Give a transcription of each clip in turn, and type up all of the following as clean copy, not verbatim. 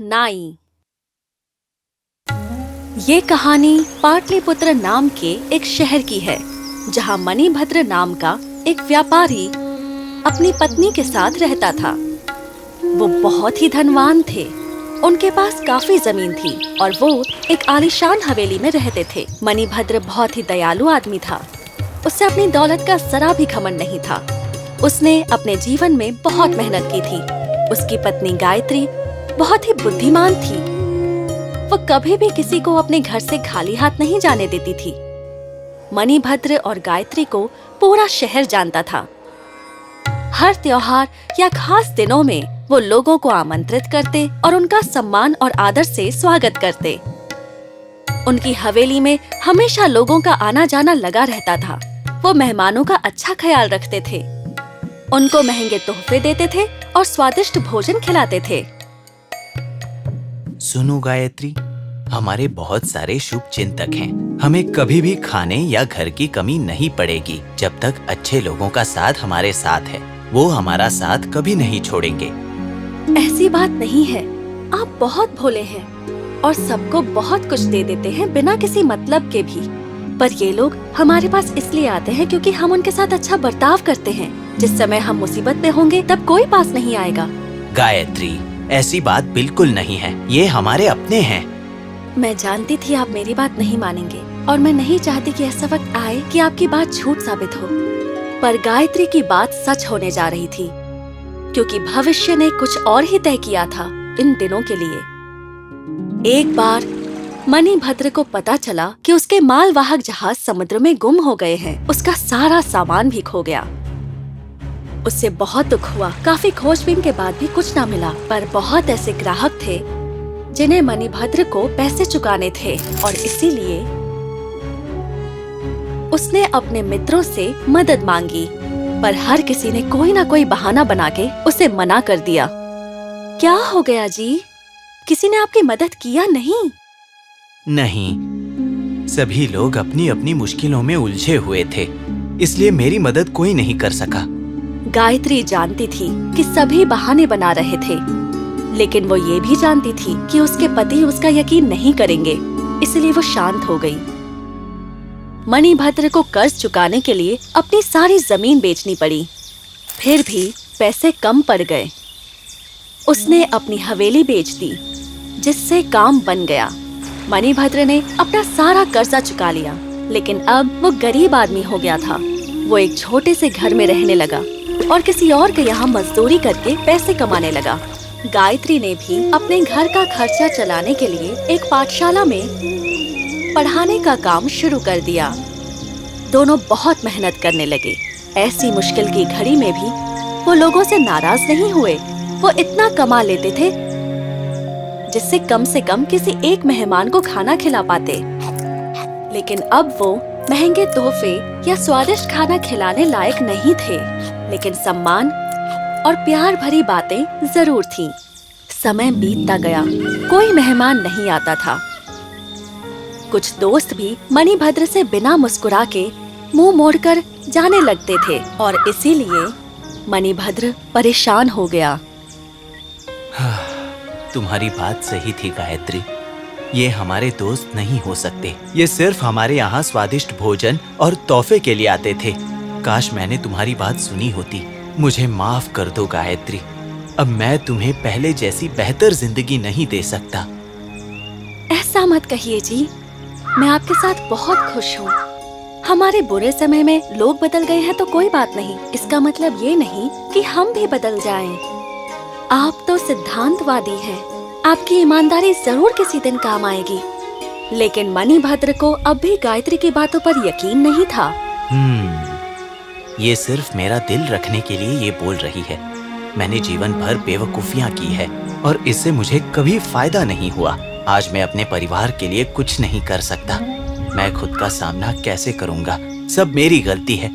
नाई। ये कहानी पाटलिपुत्र नाम के एक शहर की है, जहाँ मणिभद्र नाम का एक व्यापारी अपनी पत्नी के साथ रहता था। वो बहुत ही धनवान थे। उनके पास काफी जमीन थी और वो एक आलीशान हवेली में रहते थे। मणिभद्र बहुत ही दयालु आदमी था। उससे अपनी दौलत का जरा भी घमंड नहीं था। उसने अपने जीवन में बहुत मेहनत की थी। उसकी पत्नी गायत्री बहुत ही बुद्धिमान थी। वो कभी भी किसी को अपने घर से खाली हाथ नहीं जाने देती थी। मणिभद्र और गायत्री को पूरा शहर जानता था। हर त्योहार या खास दिनों में वो लोगों को आमंत्रित करते और उनका सम्मान और आदर से स्वागत करते। उनकी हवेली में हमेशा लोगों का आना जाना लगा रहता था। वो मेहमानों का अच्छा ख्याल रखते थे, उनको महंगे तोहफे देते थे और स्वादिष्ट भोजन खिलाते थे। सुनो गायत्री, हमारे बहुत सारे शुभ चिंतक हैं। हमें कभी भी खाने या घर की कमी नहीं पड़ेगी जब तक अच्छे लोगों का साथ हमारे साथ है। वो हमारा साथ कभी नहीं छोड़ेंगे। ऐसी बात नहीं है। आप बहुत भोले हैं और सबको बहुत कुछ दे देते हैं बिना किसी मतलब के भी। पर ये लोग हमारे पास इसलिए आते हैं क्योंकि हम उनके साथ अच्छा बर्ताव करते हैं। जिस समय हम मुसीबत में होंगे तब कोई पास नहीं आएगा। गायत्री, ऐसी बात बिल्कुल नहीं है। ये हमारे अपने हैं। मैं जानती थी आप मेरी बात नहीं मानेंगे और मैं नहीं चाहती कि ऐसा वक्त आए कि आपकी बात झूठ साबित हो। पर गायत्री की बात सच होने जा रही थी, क्योंकि भविष्य ने कुछ और ही तय किया था इन दिनों के लिए। एक बार मणिभद्र को पता चला कि उसके मालवाहक जहाज समुद्र में गुम हो गए हैं। उसका सारा सामान भी खो गया। उससे बहुत दुख हुआ। काफी खोजबीन के बाद भी कुछ ना मिला। पर बहुत ऐसे ग्राहक थे जिन्हें मणिभद्र को पैसे चुकाने थे और इसीलिए उसने अपने मित्रों से मदद मांगी। पर हर किसी ने कोई ना कोई बहाना बना के उसे मना कर दिया। क्या हो गया जी? किसी ने आपकी मदद किया नहीं? नहीं, सभी लोग अपनी अपनी मुश्किलों में उलझे हुए थे, इसलिए मेरी मदद कोई नहीं कर सका। गायत्री जानती थी कि सभी बहाने बना रहे थे, लेकिन वो ये भी जानती थी कि उसके पति उसका यकीन नहीं करेंगे, इसलिए वो शांत हो गई। मणिभद्र को कर्ज चुकाने के लिए अपनी सारी जमीन बेचनी पड़ी। फिर भी पैसे कम पड़ गए। उसने अपनी हवेली बेच दी, जिससे काम बन गया। मणिभद्र ने अपना सारा कर्जा चुका लिया, लेकिन अब वो गरीब आदमी हो गया था। वो एक छोटे से घर में रहने लगा और किसी और के यहाँ मजदूरी करके पैसे कमाने लगा। गायत्री ने भी अपने घर का खर्चा चलाने के लिए एक पाठशाला में पढ़ाने का काम शुरू कर दिया। दोनों बहुत मेहनत करने लगे। ऐसी मुश्किल की घड़ी में भी वो लोगों से नाराज नहीं हुए। वो इतना कमा लेते थे जिससे कम से कम किसी एक मेहमान को खाना खिला पाते। लेकिन अब वो महंगे तोहफे या स्वादिष्ट खाना खिलाने लायक नहीं थे, लेकिन सम्मान और प्यार भरी बातें जरूर थीं। समय बीतता गया, कोई मेहमान नहीं आता था। कुछ दोस्त भी मणिभद्र से बिना मुस्कुरा के मुंह मोड़कर जाने लगते थे और इसीलिए मणिभद्र परेशान हो गया। तुम्हारी बात सही थी गायत्री। ये हमारे दोस्त नहीं हो सकते। ये सिर्फ हमारे यहाँ स्वादिष्ट भोजन और तोहफे के लिए आते थे। काश मैंने तुम्हारी बात सुनी होती। मुझे माफ कर दो गायत्री। अब मैं तुम्हें पहले जैसी बेहतर जिंदगी नहीं दे सकता। ऐसा मत कहिए जी, मैं आपके साथ बहुत खुश हूँ। हमारे बुरे समय में लोग बदल गए हैं तो कोई बात नहीं। इसका मतलब ये नहीं कि हम भी बदल जाएं। आप तो सिद्धांतवादी हैं। आपकी ईमानदारी जरूर किसी दिन काम आएगी। लेकिन मणिभद्र को अब भी गायत्री की बातों पर यकीन नहीं था। ये सिर्फ मेरा दिल रखने के लिए ये बोल रही है। मैंने जीवन भर बेवकूफियां की है और इससे मुझे कभी फायदा नहीं हुआ। आज मैं अपने परिवार के लिए कुछ नहीं कर सकता। मैं खुद का सामना कैसे करूंगा? सब मेरी गलती है।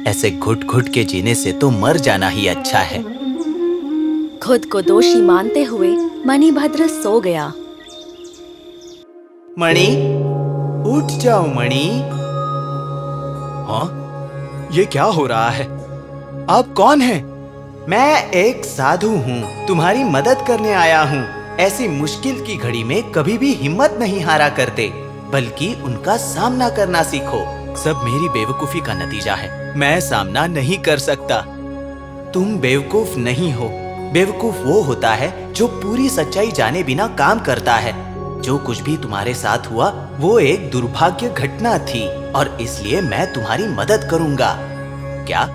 ऐसे घुट घुट के जीने से तो मर जाना ही अच्छा है। खुद को दोषी मानते हुए मणिभद्र सो गया। मणि, उठ जाओ मणि। हाँ, ये क्या हो रहा है? आप कौन हैं? मैं एक साधु हूँ, तुम्हारी मदद करने आया हूँ। ऐसी मुश्किल की घड़ी में कभी भी हिम्मत नहीं हारा करते, बल्कि उनका सामना करना सीखो। सब मेरी बेवकूफी का नतीजा है। मैं सामना नहीं कर सकता। तुम बेवकूफ नहीं हो। बेवकूफ वो होता है जो पूरी सच्चाई जाने बिना काम करता है। जो कुछ भी तुम्हारे साथ हुआ वो एक दुर्भाग्य घटना थी और इसलिए मैं तुम्हारी मदद करूंगा। क्या?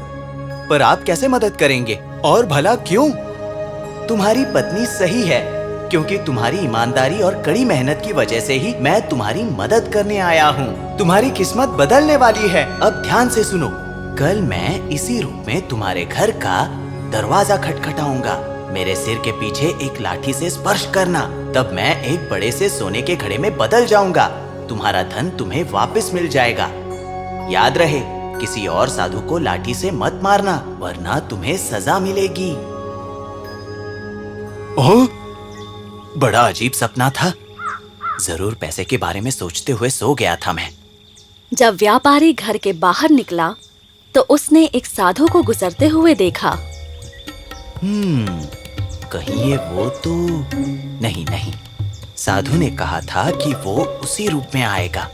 पर आप कैसे मदद करेंगे? और भला क्यों? तुम्हारी पत्नी सही है, क्योंकि तुम्हारी ईमानदारी और कड़ी मेहनत की वजह से ही मैं तुम्हारी मदद करने आया हूँ। तुम्हारी किस्मत बदलने वाली है। अब ध्यान से सुनो। कल मैं इसी रूप में तुम्हारे घर का दरवाजा खटखटाऊंगा। मेरे सिर के पीछे एक लाठी से स्पर्श करना, तब मैं एक बड़े से सोने के घड़े में बदल जाऊंगा। तुम्हारा धन तुम्हें वापस मिल जाएगा। याद रहे, किसी और साधु को लाठी से मत मारना, वरना तुम्हें सजा मिलेगी। ओह, बड़ा अजीब सपना था। जरूर पैसे के बारे में सोचते हुए सो गया था मैं। जब व्यापारी घर के बाहर निकला तो उसने एक साधु को गुजरते हुए देखा। कहीं ये वो तो नहीं। साधु ने कहा था कि वो उसी रूप में आएगा।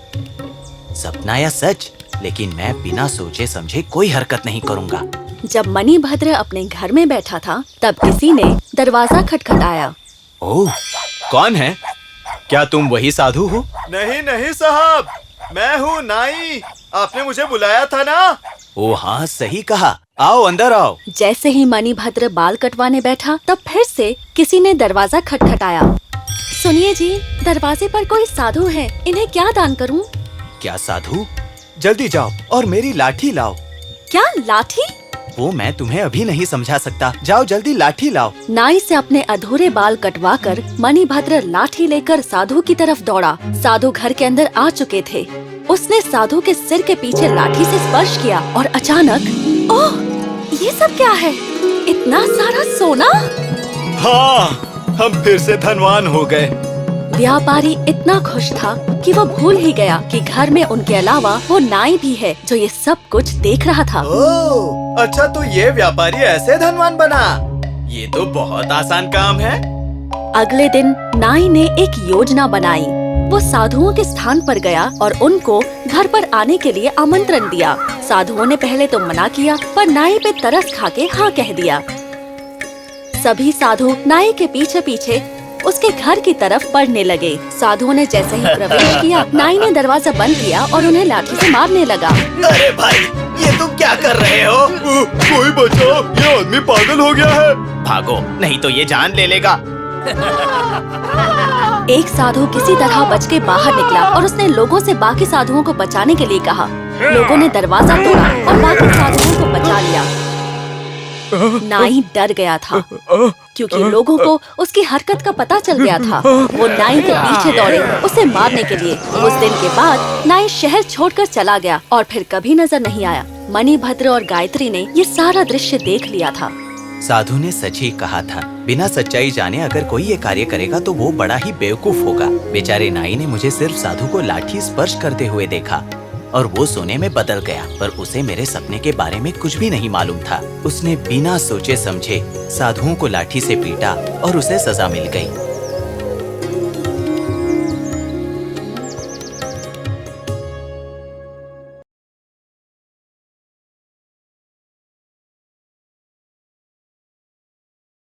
सपना या सच, लेकिन मैं बिना सोचे समझे कोई हरकत नहीं करूंगा। जब मणिभद्र अपने घर में बैठा था, तब किसी ने दरवाजा खटखटाया। ओह, कौन है? क्या तुम वही साधु हो? नहीं साहब, मैं हूँ नाई। आपने मुझे बुलाया था ना? ओ हाँ, सही कहा। आओ, अंदर आओ। जैसे ही मणिभद्र बाल कटवाने बैठा, तब फिर से किसी ने दरवाजा खटखटाया। सुनिए जी, दरवाजे पर कोई साधु है, इन्हें क्या दान करूं? क्या साधु? जल्दी जाओ और मेरी लाठी लाओ। क्या लाठी? वो मैं तुम्हें अभी नहीं समझा सकता। जाओ जल्दी लाठी लाओ। नाई से अपने अधूरे बाल कटवाकर मणिभद्र लाठी लेकर साधु की तरफ दौड़ा। साधु घर के अंदर आ चुके थे। उसने साधु के सिर के पीछे लाठी से स्पर्श किया और अचानक, ओह, ये सब क्या है? इतना सारा सोना! हाँ, हम फिर से धनवान हो गए। व्यापारी इतना खुश था कि वो भूल ही गया कि घर में उनके अलावा वो नाई भी है जो ये सब कुछ देख रहा था। ओह, अच्छा तो ये व्यापारी ऐसे धनवान बना? ये तो बहुत आसान काम है। अगले दिन नाई ने एक योजना बनाई। वो साधुओं के स्थान पर गया और उनको घर पर आने के लिए आमंत्रण दिया। साधुओं ने पहले तो मना किया, पर नाई पे तरस खा के हाँ कह दिया। सभी साधु नाई के पीछे पीछे उसके घर की तरफ बढ़ने लगे। साधुओं ने जैसे ही प्रवेश किया, नाई ने दरवाजा बंद किया और उन्हें लाठी से मारने लगा। अरे भाई, ये तुम क्या कर रहे हो? कोई बचाओ, ये आदमी पागल हो गया है। भागो, नहीं तो ये जान ले लेगा। एक साधु किसी तरह बच के बाहर निकला और उसने लोगों से बाकी साधुओं को बचाने के लिए कहा। लोगों ने दरवाजा तोड़ा और बाकी साधुओं को बचा लिया। नाई डर गया था क्योंकि लोगों को उसकी हरकत का पता चल गया था। वो नाई के पीछे दौड़े उसे मारने के लिए। उस दिन के बाद नाई शहर छोड़कर चला गया और फिर कभी नजर नहीं आया। मणिभद्र और गायत्री ने ये सारा दृश्य देख लिया था। साधु ने सच ही कहा था। बिना सच्चाई जाने अगर कोई ये कार्य करेगा तो वो बड़ा ही बेवकूफ होगा। बेचारे नाई ने मुझे सिर्फ साधु को लाठी स्पर्श करते हुए देखा और वो सोने में बदल गया, पर उसे मेरे सपने के बारे में कुछ भी नहीं मालूम था। उसने बिना सोचे समझे साधुओं को लाठी से पीटा और उसे सजा मिल गई।